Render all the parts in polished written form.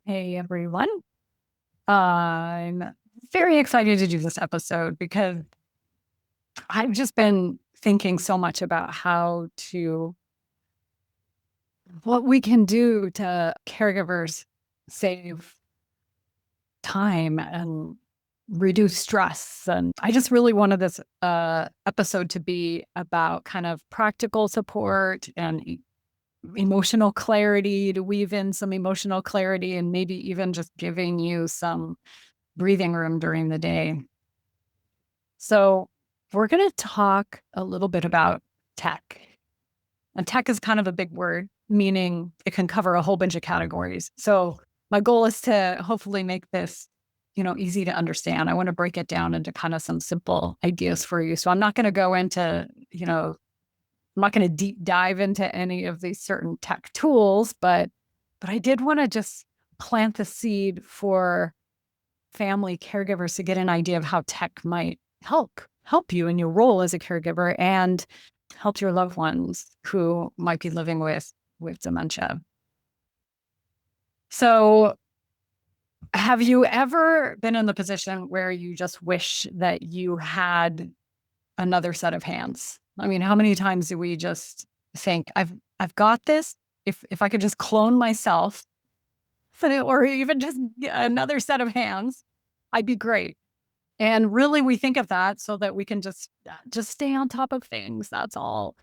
Hey everyone. I'm very excited to do this episode because I've just been thinking so much about what we can do to caregivers save time and reduce stress. And I just really wanted this episode to be about kind of practical support and emotional clarity, to weave in some emotional clarity and maybe even just giving you some breathing room during the day. So, we're going to talk a little bit about tech. And tech is kind of a big word, meaning it can cover a whole bunch of categories. So, my goal is to hopefully make this, easy to understand. I want to break it down into kind of some simple ideas for you. So, I'm not going to go into, I'm not going to deep dive into any of these certain tech tools, but I did want to just plant the seed for family caregivers to get an idea of how tech might help you in your role as a caregiver and help your loved ones who might be living with dementia. So, have you ever been in the position where you just wish that you had another set of hands? I mean, how many times do we just think, I've got this. If I could just clone myself, or even just another set of hands, I'd be great. And really, we think of that so that we can just stay on top of things. That's all.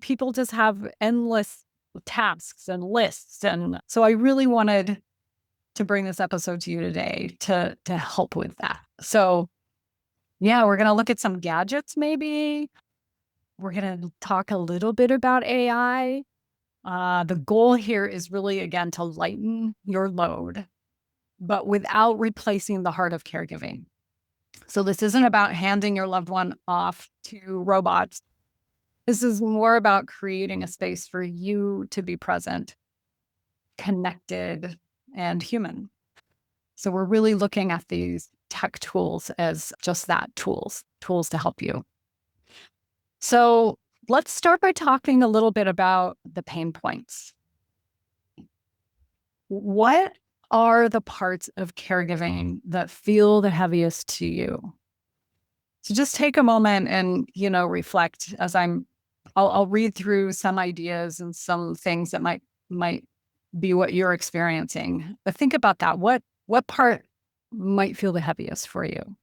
People just have endless tasks and lists, and so I really wanted to bring this episode to you today to help with that. So, yeah, we're gonna look at some gadgets. Maybe we're gonna talk a little bit about AI. The goal here is really, again, to lighten your load, but without replacing the heart of caregiving. So this isn't about handing your loved one off to robots. This is more about creating a space for you to be present, connected, and human. So we're really looking at these tech tools as just that, tools to help you. So let's start by talking a little bit about the pain points. What are the parts of caregiving that feel the heaviest to you? So just take a moment and, reflect as I'll read through some ideas and some things that might be what you're experiencing. But think about that. What part might feel the heaviest for you?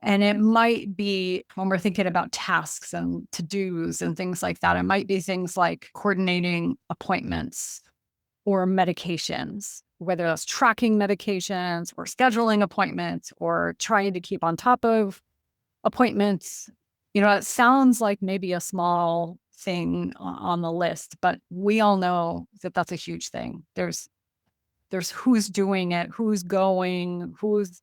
And it might be when we're thinking about tasks and to-dos and things like that, it might be things like coordinating appointments or medications, whether that's tracking medications or scheduling appointments or trying to keep on top of appointments. It sounds like maybe a small thing on the list, but we all know that that's a huge thing. There's who's doing it, who's going, who's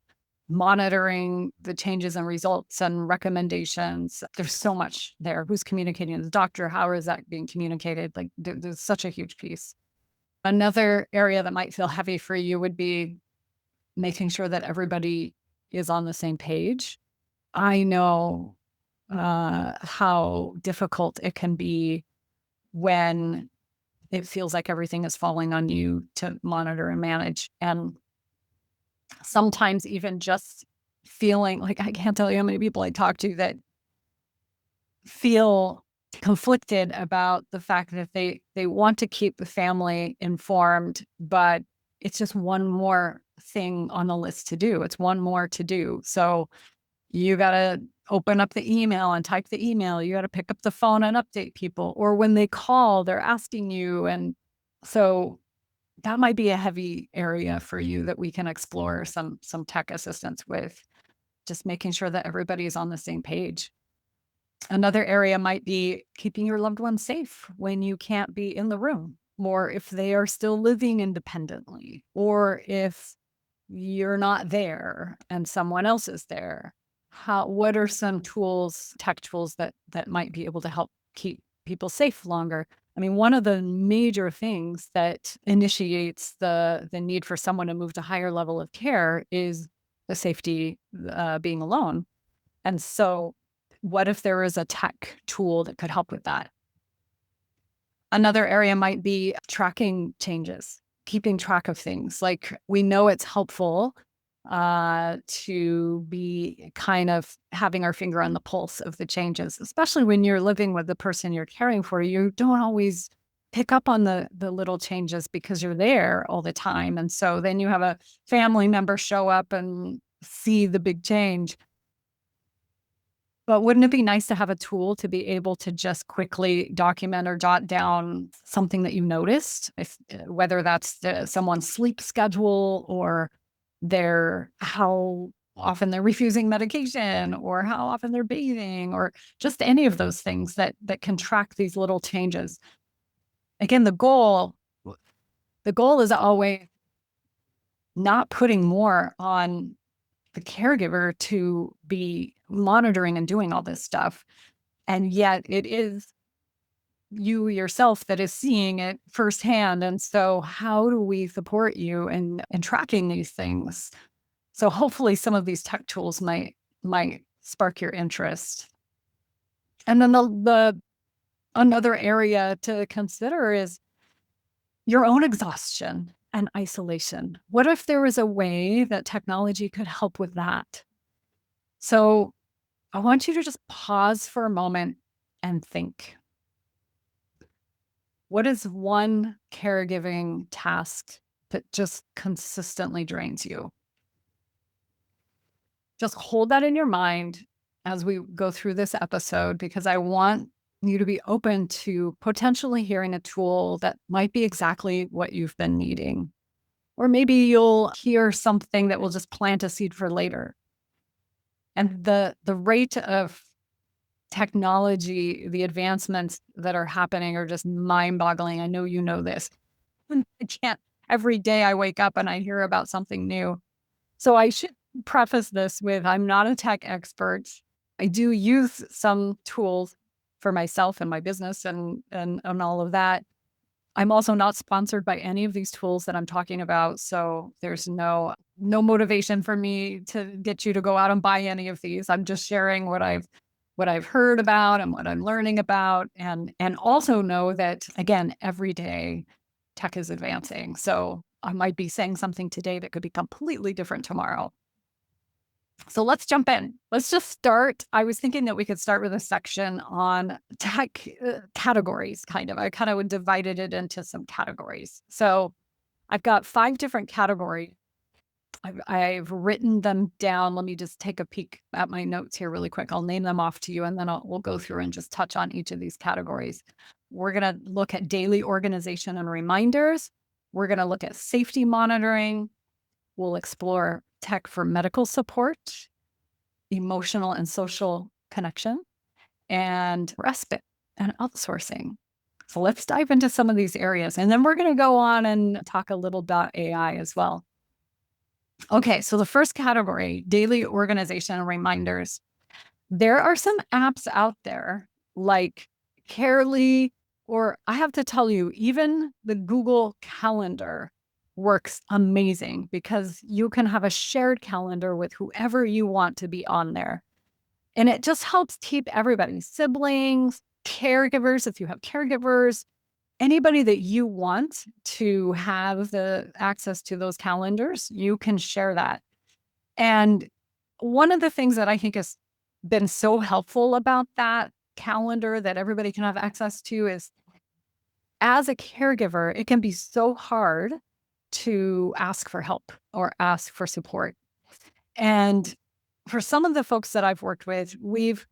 monitoring the changes and results and recommendations. There's so much there. Who's communicating with the doctor? How is that being communicated? Like there's such a huge piece. Another area that might feel heavy for you would be making sure that everybody is on the same page. I know how difficult it can be when it feels like everything is falling on you to monitor and manage. And sometimes even just feeling like, I can't tell you how many people I talk to that feel conflicted about the fact that they want to keep the family informed, but it's just one more thing on the list to do. It's one more to do. So you got to open up the email and type the email. You got to pick up the phone and update people. Or when they call, they're asking you. And so that might be a heavy area for you that we can explore some tech assistance with, just making sure that everybody is on the same page. Another area might be keeping your loved one safe when you can't be in the room, or if they are still living independently, or if you're not there and someone else is there. What are some tools, tech tools that might be able to help keep people safe longer? I mean, one of the major things that initiates the need for someone to move to higher level of care is the safety, being alone. And so what if there is a tech tool that could help with that? Another area might be tracking changes, keeping track of things. Like, we know it's helpful to be kind of having our finger on the pulse of the changes, especially when you're living with the person you're caring for. You don't always pick up on the little changes because you're there all the time. And so then you have a family member show up and see the big change. But wouldn't it be nice to have a tool to be able to just quickly document or jot down something that you noticed, if whether that's someone's sleep schedule, or how often they're refusing medication, or how often they're bathing, or just any of those things that can track these little changes. Again, the goal is always not putting more on the caregiver to be monitoring and doing all this stuff. And yet it is you yourself that is seeing it firsthand. And so how do we support you in tracking these things? So hopefully some of these tech tools might spark your interest. And then the another area to consider is your own exhaustion and isolation. What if there was a way that technology could help with that? So I want you to just pause for a moment and think. What is one caregiving task that just consistently drains you? Just hold that in your mind as we go through this episode, because I want you to be open to potentially hearing a tool that might be exactly what you've been needing. Or maybe you'll hear something that will just plant a seed for later. And the rate of technology, the advancements that are happening are just mind-boggling. I know you know this. I can't, every day I wake up and I hear about something new. So I should preface this with, I'm not a tech expert. I do use some tools for myself and my business and all of that. I'm also not sponsored by any of these tools that I'm talking about. So there's no motivation for me to get you to go out and buy any of these. I'm just sharing what I've heard about and what I'm learning about, and also know that, again, every day tech is advancing. So I might be saying something today that could be completely different tomorrow. So let's jump in. Let's just start. I was thinking that we could start with a section on tech categories, kind of. I kind of divided it into some categories. So I've got 5 different categories. I've written them down. Let me just take a peek at my notes here really quick. I'll name them off to you, and then we'll go through and just touch on each of these categories. We're going to look at daily organization and reminders. We're going to look at safety monitoring. We'll explore tech for medical support, emotional and social connection, and respite and outsourcing. So let's dive into some of these areas. And then we're going to go on and talk a little about AI as well. Okay, so the first category, daily organization and reminders. There are some apps out there like Carely, or I have to tell you, even the Google Calendar works amazing because you can have a shared calendar with whoever you want to be on there. And it just helps keep everybody, siblings, caregivers, if you have caregivers, anybody that you want to have the access to those calendars, you can share that. And one of the things that I think has been so helpful about that calendar that everybody can have access to is, as a caregiver, it can be so hard to ask for help or ask for support. And for some of the folks that I've worked with, we've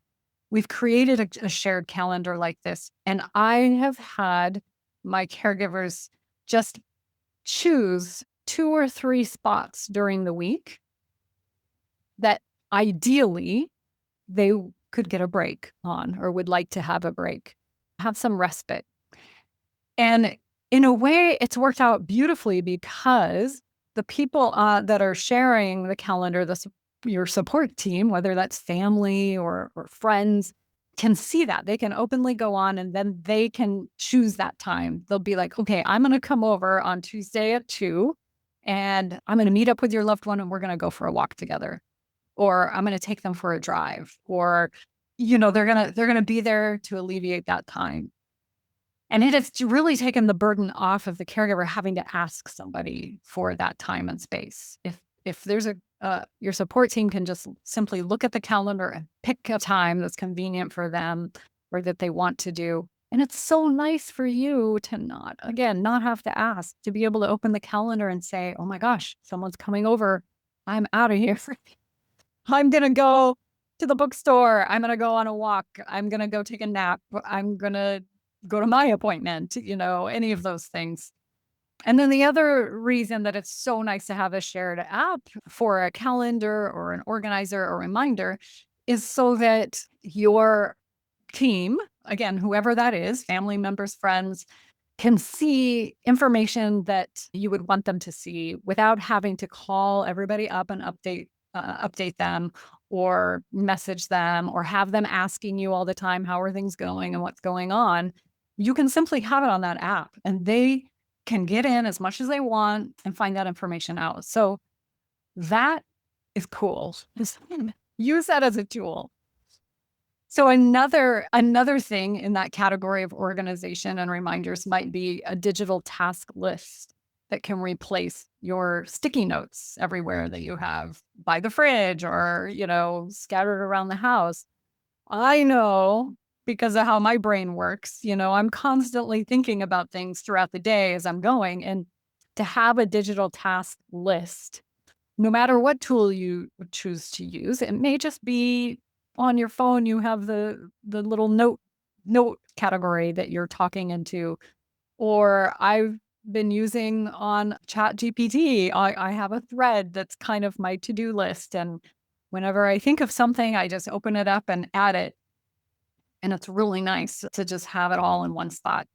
created a shared calendar like this. And I have had my caregivers just choose 2 or 3 spots during the week that ideally they could get a break on, or would like to have a break, have some respite. And in a way, it's worked out beautifully because the people that are sharing the calendar, your support team, whether that's family or friends, can see that. They can openly go on, and then they can choose that time. They'll be like, okay, I'm going to come over on Tuesday at 2, and I'm going to meet up with your loved one, and we're going to go for a walk together. Or I'm going to take them for a drive, or, they're going to be there to alleviate that time. And it has really taken the burden off of the caregiver having to ask somebody for that time and space. If there's your support team can just simply look at the calendar and pick a time that's convenient for them or that they want to do. And it's so nice for you to not have to ask, to be able to open the calendar and say, oh my gosh, someone's coming over. I'm out of here. I'm going to go to the bookstore. I'm going to go on a walk. I'm going to go take a nap. I'm going to go to my appointment, any of those things. And then the other reason that it's so nice to have a shared app for a calendar or an organizer or reminder is so that your team, again, whoever that is, family members, friends, can see information that you would want them to see without having to call everybody up and update them or message them or have them asking you all the time, how are things going and what's going on. You can simply have it on that app and they can get in as much as they want and find that information out. So that is cool. Just use that as a tool. So another thing in that category of organization and reminders might be a digital task list that can replace your sticky notes everywhere that you have by the fridge or, scattered around the house. I know because of how my brain works, I'm constantly thinking about things throughout the day as I'm going. And to have a digital task list, no matter what tool you choose to use, it may just be on your phone, you have the little note category that you're talking into, or I've been using on Chat GPT. I have a thread that's kind of my to-do list. And whenever I think of something, I just open it up and add it. And it's really nice to just have it all in one spot.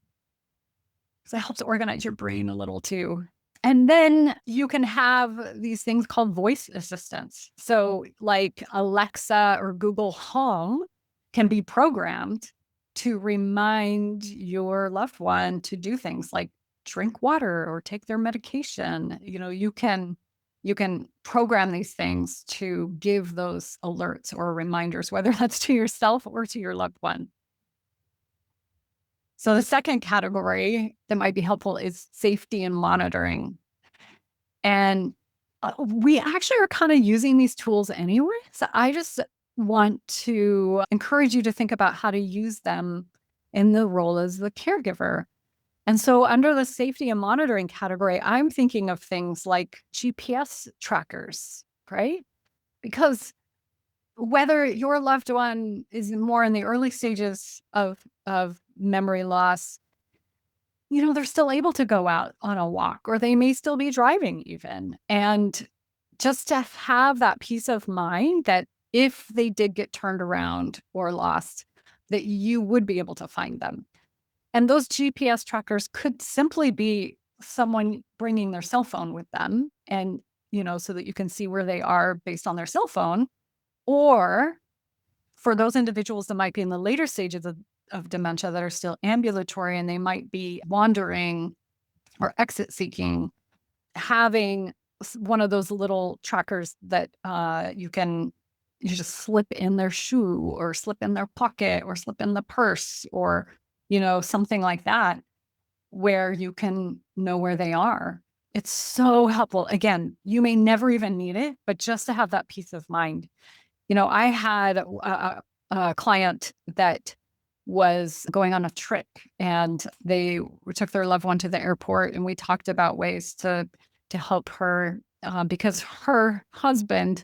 So it helps organize your brain a little too. And then you can have these things called voice assistants. So like Alexa or Google Home can be programmed to remind your loved one to do things like drink water or take their medication. You can program these things to give those alerts or reminders, whether that's to yourself or to your loved one. So the second category that might be helpful is safety and monitoring. And we actually are kind of using these tools anyway. So I just want to encourage you to think about how to use them in the role as the caregiver. And so under the safety and monitoring category, I'm thinking of things like GPS trackers, right? Because whether your loved one is more in the early stages of memory loss, they're still able to go out on a walk or they may still be driving even. And just to have that peace of mind that if they did get turned around or lost, that you would be able to find them. And those GPS trackers could simply be someone bringing their cell phone with them and, so that you can see where they are based on their cell phone. Or for those individuals that might be in the later stages of dementia that are still ambulatory and they might be wandering or exit seeking, having one of those little trackers that you just slip in their shoe or slip in their pocket or slip in the purse or, something like that, where you can know where they are. It's so helpful. Again, you may never even need it, but just to have that peace of mind. I had a client that was going on a trip and they took their loved one to the airport and we talked about ways to help her because her husband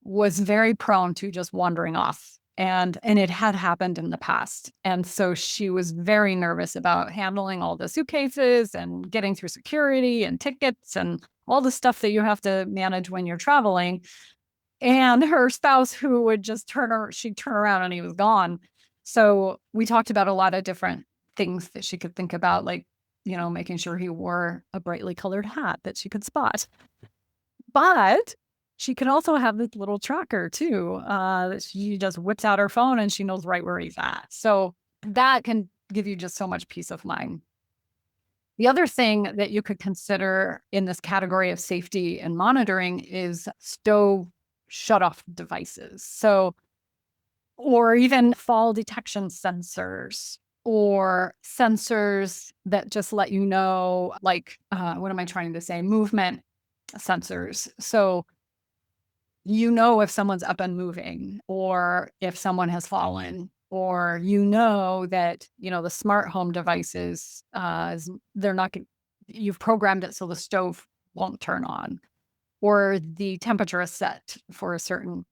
was very prone to just wandering off and it had happened in the past. And so she was very nervous about handling all the suitcases and getting through security and tickets and all the stuff that you have to manage when you're traveling. And her spouse who would just she'd turn around and he was gone. So we talked about a lot of different things that she could think about, like, making sure he wore a brightly colored hat that she could spot. But she could also have this little tracker too, that she just whips out her phone and she knows right where he's at. So that can give you just so much peace of mind. The other thing that you could consider in this category of safety and monitoring is stove shutoff devices. So, or even fall detection sensors or sensors that just let you know, like, what am I trying to say? Movement sensors. So you know if someone's up and moving, or if someone has fallen, or you know that, the smart home devices, they're not, you've programmed it so the stove won't turn on, or the temperature is set for a certain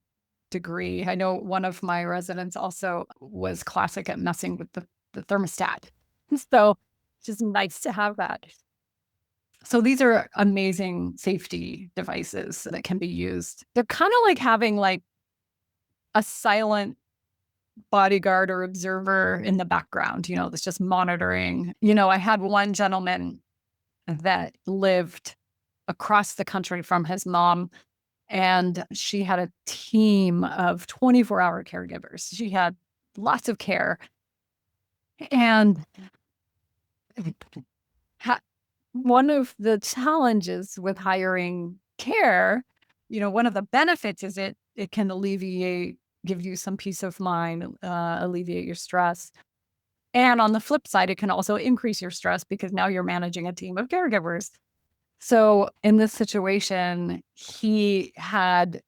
degree. I know one of my residents also was classic at messing with the thermostat. So it's just nice to have that. So these are amazing safety devices that can be used. They're kind of like having like a silent bodyguard or observer in the background, that's just monitoring. I had one gentleman that lived across the country from his mom, and she had a team of 24-hour caregivers. She had lots of care. And ha- one of the challenges with hiring care, one of the benefits is it can give you some peace of mind, alleviate your stress. And on the flip side, it can also increase your stress because now you're managing a team of caregivers. So in this situation, he had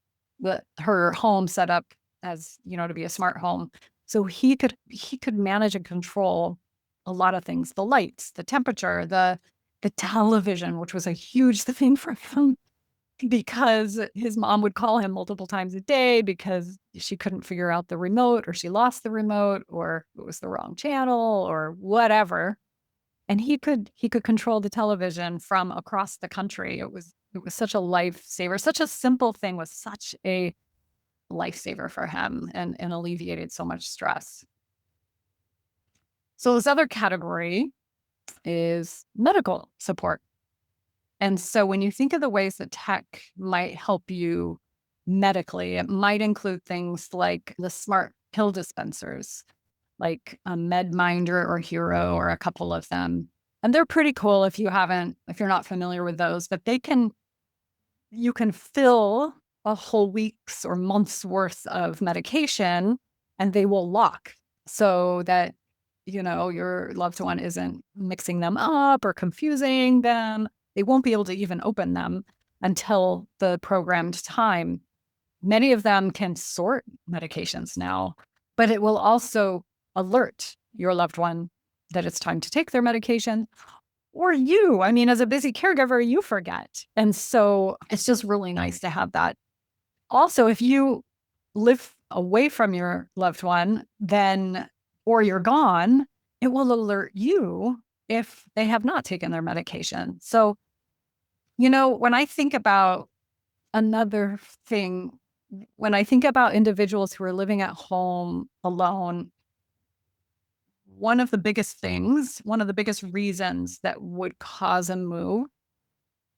her home set up as, to be a smart home. So he could manage and control a lot of things: the lights, the temperature, the television, which was a huge thing for him because his mom would call him multiple times a day because she couldn't figure out the remote, or she lost the remote, or it was the wrong channel, or whatever. And he could control the television from across the country. It was such a lifesaver. Such a simple thing was such a lifesaver for him, and alleviated so much stress. So this other category is medical support. And so when you think of the ways that tech might help you medically, it might include things like the smart pill dispensers, like a MedMinder or Hero, or a couple of them. And they're pretty cool if you're not familiar with those, but you can fill a whole week's or month's worth of medication, and they will lock so that, your loved one isn't mixing them up or confusing them. They won't be able to even open them until the programmed time. Many of them can sort medications now, but it will also alert your loved one that it's time to take their medication. Or as a busy caregiver, you forget. And so it's just really nice to have that. Also, if you live away from your loved one, or you're gone, it will alert you if they have not taken their medication. So, when I think about another thing, when I think about individuals who are living at home alone, one of the biggest reasons that would cause a move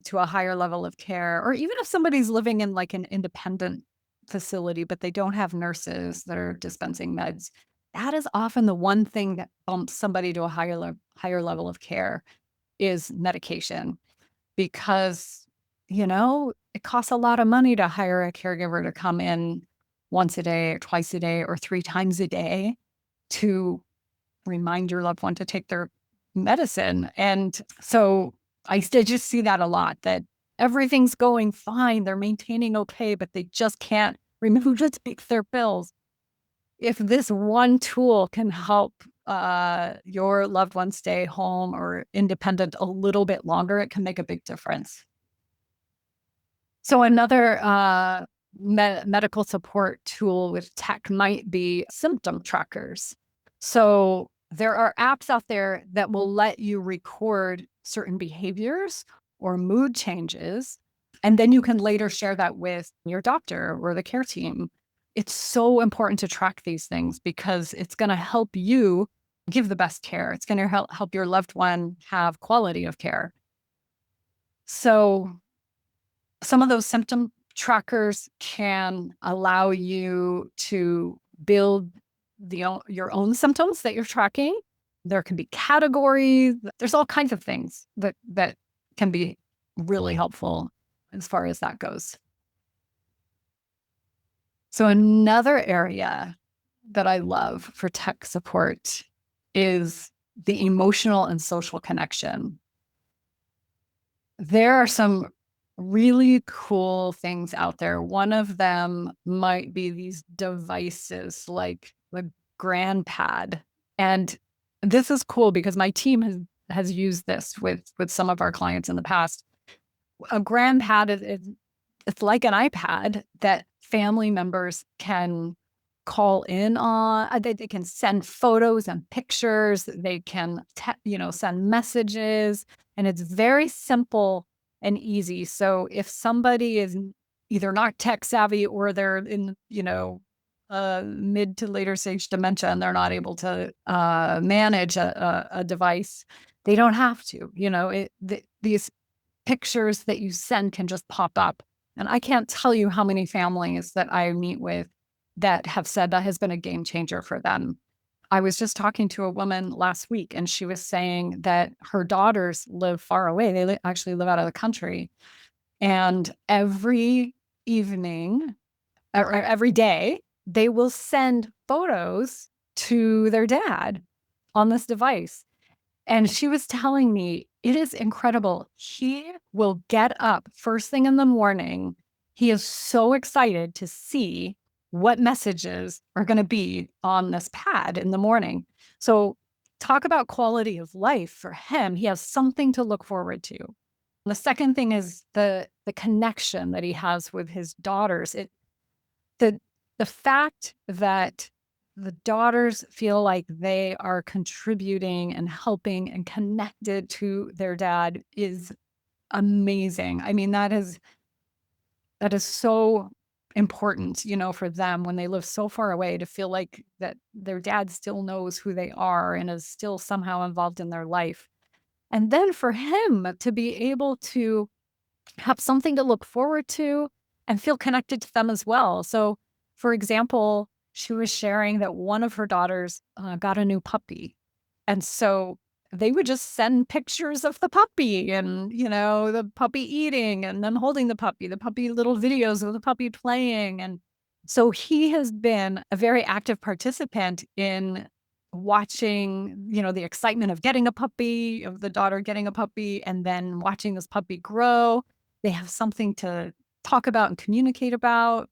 to a higher level of care, or even if somebody's living in like an independent facility, but they don't have nurses that are dispensing meds, that is often the one thing that bumps somebody to a higher level of care is medication. Because, it costs a lot of money to hire a caregiver to come in once a day, or twice a day, or 3 times a day to remind your loved one to take their medicine. And so I just see that a lot, that everything's going fine. They're maintaining okay, but they just can't remember to take their pills. If this one tool can help your loved one stay home or independent a little bit longer, it can make a big difference. So another medical support tool with tech might be symptom trackers. So there are apps out there that will let you record certain behaviors or mood changes, and then you can later share that with your doctor or the care team. It's so important to track these things because it's going to help you give the best care. It's going to help your loved one have quality of care. So some of those symptom trackers can allow you to build your own symptoms that you're tracking. There can be categories. There's all kinds of things that can be really helpful as far as that goes. So another area that I love for tech support is the emotional and social connection. There are some really cool things out there. One of them might be these devices like the GrandPad. And this is cool because my team has used this with some of our clients in the past. A GrandPad is it's like an iPad that family members can call in on. They can send photos and pictures. They can, send messages, and it's very simple and easy. So if somebody is either not tech savvy or they're in, mid to later stage dementia and they're not able to manage a device, they don't have to. These pictures that you send can just pop up. And I can't tell you how many families that I meet with that have said that has been a game changer for them. I was just talking to a woman last week, and she was saying that her daughters live far away. They actually live out of the country. And every evening or every day, they will send photos to their dad on this device. And she was telling me, it is incredible. He will get up first thing in the morning. He is so excited to see what messages are going to be on this pad in the morning. So talk about quality of life for him. He has something to look forward to. The second thing is the connection that he has with his daughters. The fact that the daughters feel like they are contributing and helping and connected to their dad is amazing. I mean, that is so important, for them when they live so far away to feel like that their dad still knows who they are and is still somehow involved in their life. And then for him to be able to have something to look forward to and feel connected to them as well. So, for example, she was sharing that one of her daughters got a new puppy. And so they would just send pictures of the puppy and, the puppy eating and them holding the puppy little videos of the puppy playing. And so he has been a very active participant in watching, the excitement of getting a puppy, of the daughter getting a puppy, and then watching this puppy grow. They have something to talk about and communicate about.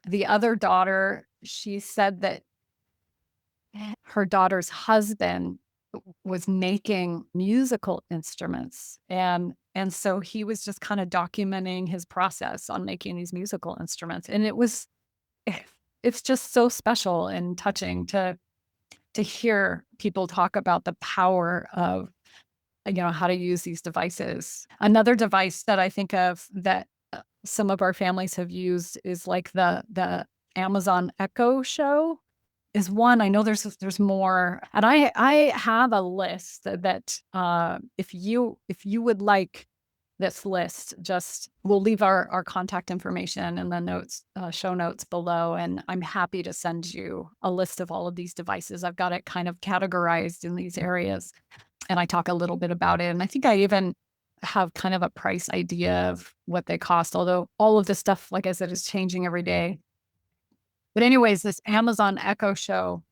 The other daughter, she said that her daughter's husband was making musical instruments. And so he was just kind of documenting his process on making these musical instruments. And it's just so special and touching to hear people talk about the power of, how to use these devices. Another device that I think of that some of our families have used is like the Amazon Echo Show is one. I know there's more, and I have a list that if you would like this list, just we'll leave our contact information in the notes, show notes below, and I'm happy to send you a list of all of these devices. I've got it kind of categorized in these areas, and I talk a little bit about it. And I think I even have kind of a price idea of what they cost, although all of this stuff, like I said, is changing every day. But anyways, this Amazon Echo Show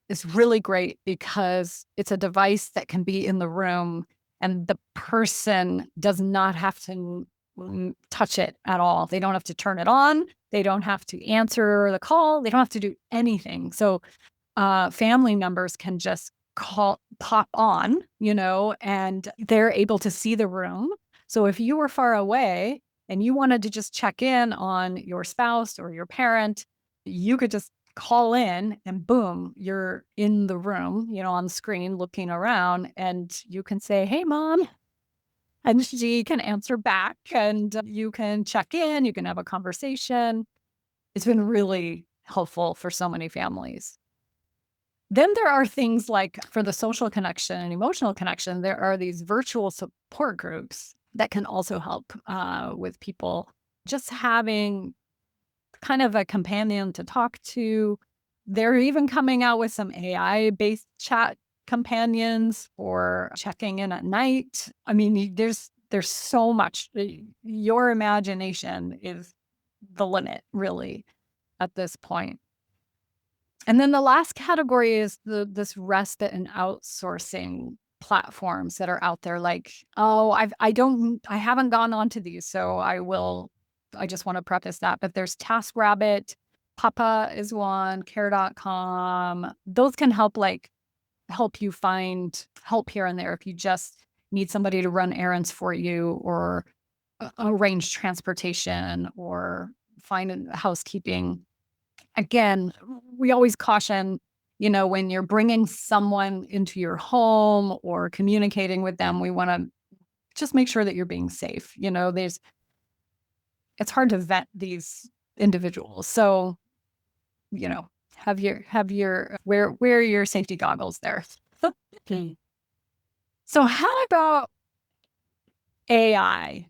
is really great because it's a device that can be in the room and the person does not have to touch it at all. They don't have to turn it on. They don't have to answer the call. They don't have to do anything. So family members can just pop on, and they're able to see the room. So if you were far away and you wanted to just check in on your spouse or your parent, you could just call in and boom, you're in the room, on the screen looking around, and you can say, "Hey, mom." And she can answer back and you can check in, you can have a conversation. It's been really helpful for so many families. Then there are things like for the social connection and emotional connection, there are these virtual support groups that can also help with people just having kind of a companion to talk to. They're even coming out with some AI-based chat companions for checking in at night. I mean, there's so much. Your imagination is the limit, really, at this point. And then the last category is this respite and outsourcing platforms that are out there. Like, oh, I haven't gone onto these, so I just want to preface that. But there's TaskRabbit, Papa is one, Care.com. Those can help you find help here and there if you just need somebody to run errands for you, or arrange transportation, or find housekeeping. Again, we always caution, when you're bringing someone into your home or communicating with them, we want to just make sure that you're being safe. It's hard to vet these individuals. So, wear your safety goggles there. Okay. So how about AI?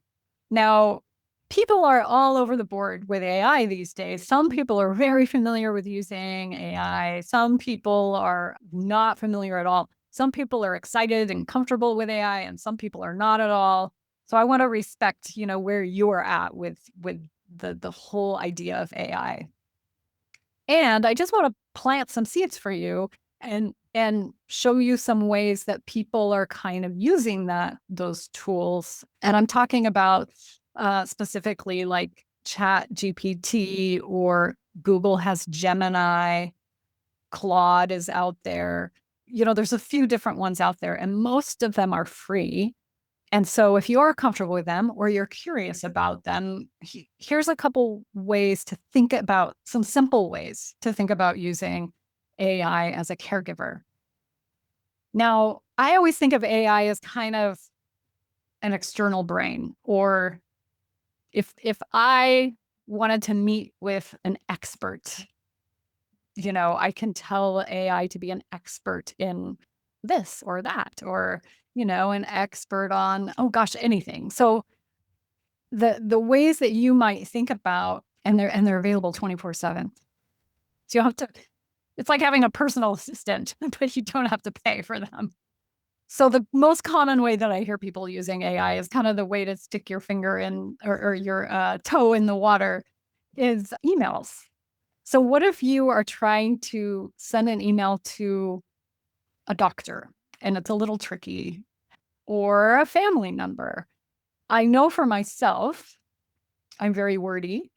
Now, people are all over the board with AI these days. Some people are very familiar with using AI. Some people are not familiar at all. Some people are excited and comfortable with AI, and some people are not at all. So I want to respect, where you're at with the whole idea of AI. And I just want to plant some seeds for you and show you some ways that people are kind of using those tools. And I'm talking about specifically like Chat GPT, or Google has Gemini, Claude is out there. There's a few different ones out there, and most of them are free. And so if you're comfortable with them or you're curious about them, here's a couple ways to think about, some simple ways to think about using AI as a caregiver. Now, I always think of AI as kind of an external brain, or if I wanted to meet with an expert, I can tell AI to be an expert in this or that, or, an expert on, oh gosh, anything. So the ways that you might think about, and they're available 24/7. So you have to, it's like having a personal assistant, but you don't have to pay for them. So the most common way that I hear people using AI is kind of the way to stick your finger in, or your toe in the water, is emails. So what if you are trying to send an email to a doctor and it's a little tricky, or a family member? I know for myself, I'm very wordy,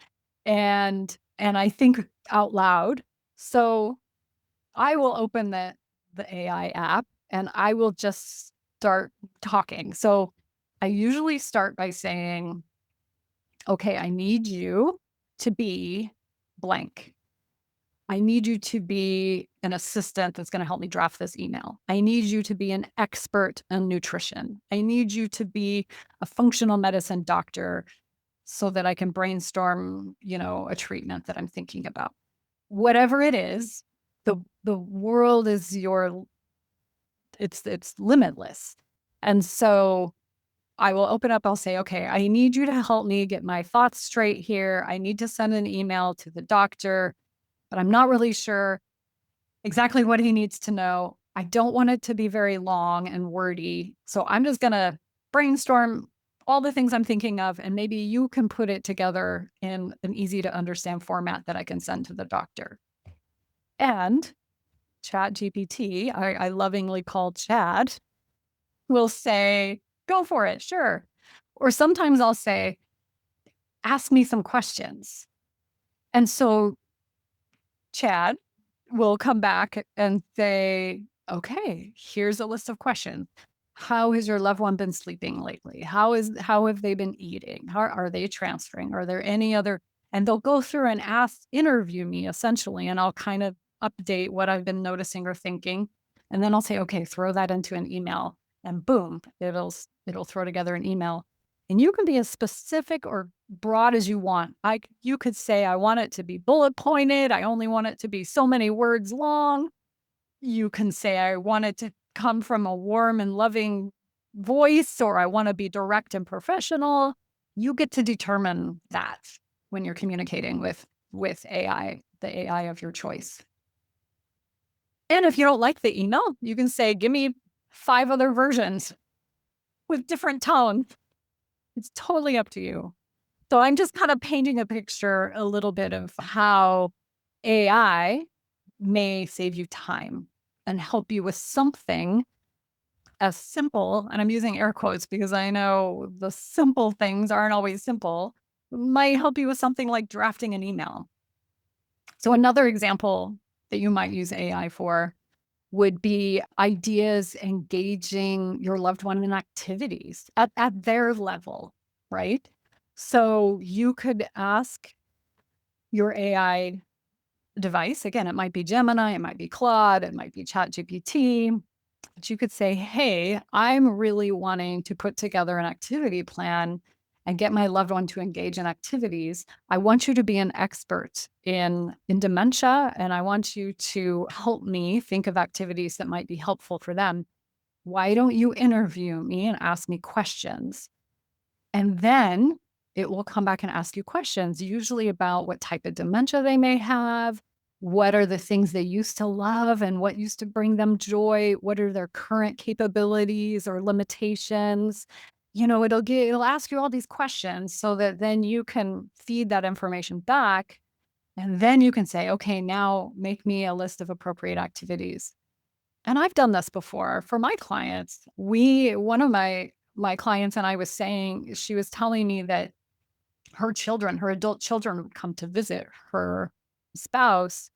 and I think out loud. So I will open the AI app and I will just start talking. So I usually start by saying, okay, I need you to be blank. I need you to be an assistant that's going to help me draft this email. I need you to be an expert in nutrition. I need you to be a functional medicine doctor so that I can brainstorm, a treatment that I'm thinking about. Whatever it is, the world is it's limitless. And so I will open up, I'll say, okay, I need you to help me get my thoughts straight here. I need to send an email to the doctor, but I'm not really sure exactly what he needs to know. I don't want it to be very long and wordy. So I'm just going to brainstorm all the things I'm thinking of, and maybe you can put it together in an easy to understand format that I can send to the doctor. And Chat GPT, I lovingly call Chad, will say, go for it, sure. Or sometimes I'll say, ask me some questions. And so Chad will come back and say, okay, here's a list of questions. How has your loved one been sleeping lately? How have they been eating? How are they transferring? Are there any other? And they'll go through and interview me essentially, and I'll kind of update what I've been noticing or thinking. And then I'll say, okay, throw that into an email, and boom, it'll throw together an email. And you can be as specific or broad as you want. You could say, I want it to be bullet pointed. I only want it to be so many words long. You can say, I want it to come from a warm and loving voice, or I want to be direct and professional. You get to determine that when you're communicating with AI, the AI of your choice. And if you don't like the email, you can say, give me 5 other versions with different tones. It's totally up to you. So I'm just kind of painting a picture a little bit of how AI may save you time and help you with something as simple, and I'm using air quotes because I know the simple things aren't always simple, might help you with something like drafting an email. So another example that you might use AI for would be ideas engaging your loved one in activities at their level, right? So you could ask your AI device, again, it might be Gemini, it might be Claude, it might be ChatGPT, but you could say, hey, I'm really wanting to put together an activity plan and get my loved one to engage in activities. I want you to be an expert in dementia, and I want you to help me think of activities that might be helpful for them. Why don't you interview me and ask me questions? And then it will come back and ask you questions, usually about what type of dementia they may have, what are the things they used to love and what used to bring them joy, what are their current capabilities or limitations. It'll ask you all these questions so that then you can feed that information back, and then you can say, okay, now make me a list of appropriate activities. And I've done this before for my clients. One of my clients and I was saying, she was telling me that her adult children would come to visit her spouse,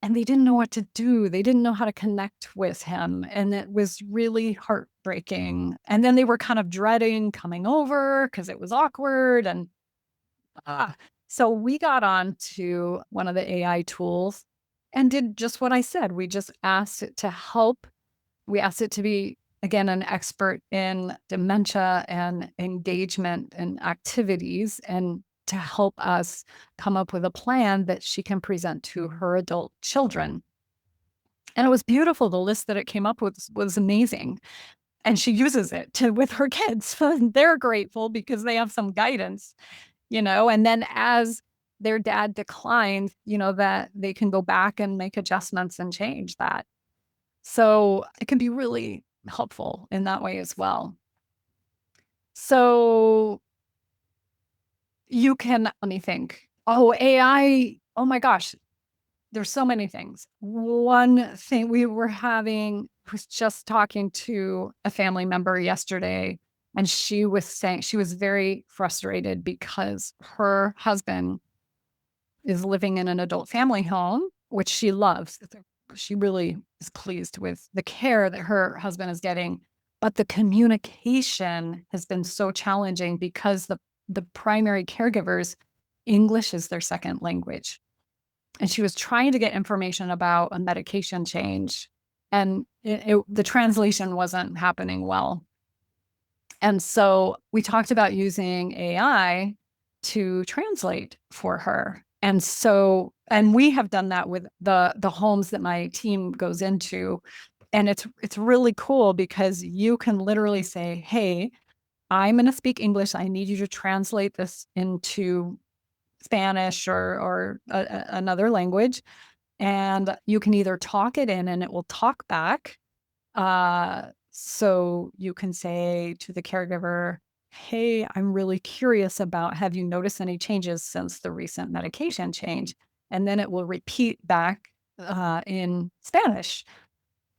and they didn't know what to do. They didn't know how to connect with him, and it was really heartbreaking. And then they were kind of dreading coming over because it was awkward. And ah, so we got on to one of the AI tools and did just what I said. We just asked it to help. We asked it to be, again, an expert in dementia and engagement and activities, and to help us come up with a plan that she can present to her adult children. And it was beautiful. The list that it came up with was amazing. And she uses it with her kids. They're grateful because they have some guidance, and then as their dad declines, that they can go back and make adjustments and change that. So it can be really helpful in that way as well. So you can, let me think. Oh, AI. Oh my gosh. There's so many things. One thing was just talking to a family member yesterday, and she was saying she was very frustrated because her husband is living in an adult family home, which she loves. She really is pleased with the care that her husband is getting. But the communication has been so challenging because the primary caregivers, English is their second language. And she was trying to get information about a medication change, and the translation wasn't happening well. And so we talked about using AI to translate for her. And we have done that with the homes that my team goes into. And it's really cool because you can literally say, hey, I'm going to speak English. I need you to translate this into Spanish or another language. And you can either talk it in and it will talk back. So you can say to the caregiver, hey, I'm really curious about, have you noticed any changes since the recent medication change? And then it will repeat back in Spanish.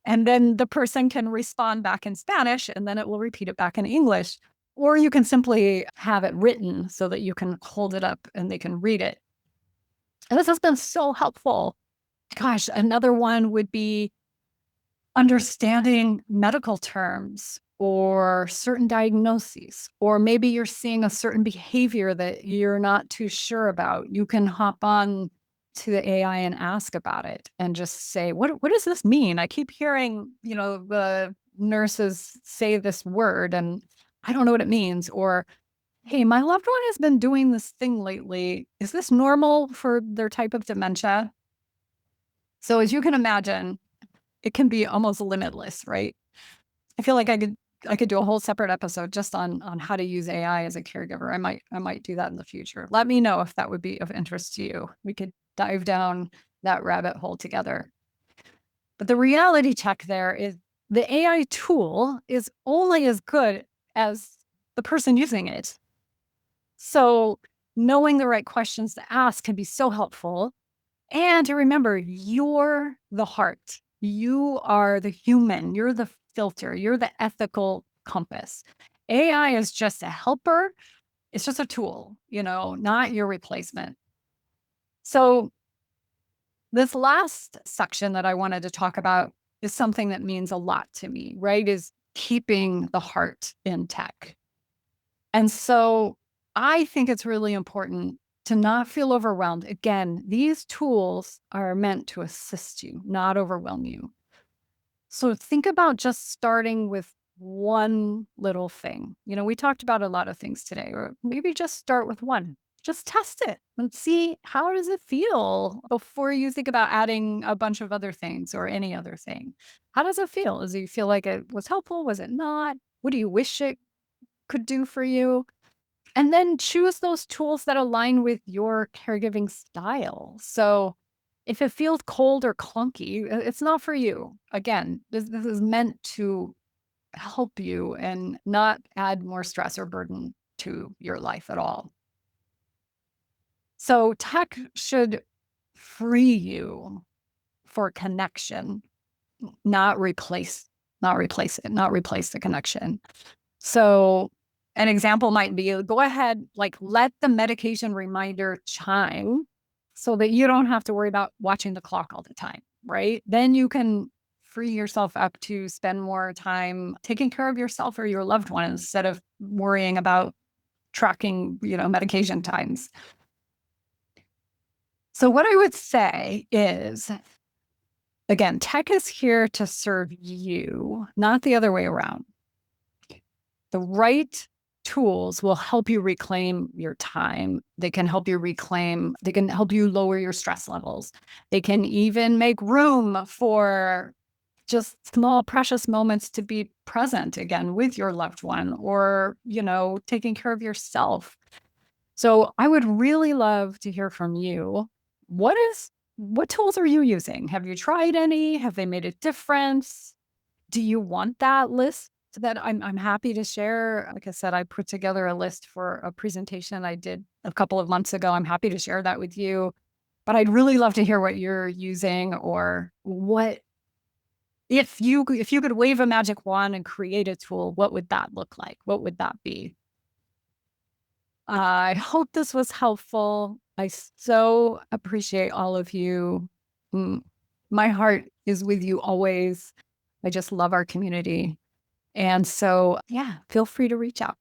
And then the person can respond back in Spanish, and then it will repeat it back in English. Or you can simply have it written so that you can hold it up and they can read it. And this has been so helpful. Gosh, another one would be understanding medical terms or certain diagnoses, or maybe you're seeing a certain behavior that you're not too sure about. You can hop on to the AI and ask about it and just say, what does this mean? I keep hearing, the nurses say this word and I don't know what it means. Or, hey, my loved one has been doing this thing lately. Is this normal for their type of dementia? So as you can imagine, it can be almost limitless, right? I feel like I could do a whole separate episode just on how to use AI as a caregiver. I might do that in the future. Let me know if that would be of interest to you. We could dive down that rabbit hole together. But the reality check there is the AI tool is only as good as the person using it. So knowing the right questions to ask can be so helpful. And to remember, you're the heart. You are the human. You're the filter. You're the ethical compass. AI is just a helper. It's just a tool, not your replacement. So this last section that I wanted to talk about is something that means a lot to me, right? Is keeping the heart in tech. And so I think it's really important to not feel overwhelmed. Again, these tools are meant to assist you, not overwhelm you. So think about just starting with one little thing. We talked about a lot of things today, or maybe just start with one. Just test it and see, how does it feel before you think about adding a bunch of other things or any other thing. How does it feel? Does it feel like it was helpful? Was it not? What do you wish it could do for you? And then choose those tools that align with your caregiving style. So if it feels cold or clunky, it's not for you. Again, this is meant to help you and not add more stress or burden to your life at all. So tech should free you for connection, not replace it, not replace the connection. So an example might be, go ahead, let the medication reminder chime so that you don't have to worry about watching the clock all the time, right? Then you can free yourself up to spend more time taking care of yourself or your loved one instead of worrying about tracking, medication times. So what I would say is, again, tech is here to serve you, not the other way around. The right tools will help you reclaim your time. They can help you lower your stress levels. They can even make room for just small, precious moments to be present again with your loved one or, taking care of yourself. So I would really love to hear from you. What tools are you using? Have you tried any? Have they made a difference? Do you want that list that I'm happy to share? Like I said, I put together a list for a presentation I did a couple of months ago. I'm happy to share that with you. But I'd really love to hear what you're using, or what if you could wave a magic wand and create a tool, what would that look like? What would that be? I hope this was helpful. I so appreciate all of you. My heart is with you always. I just love our community. And so, yeah, feel free to reach out.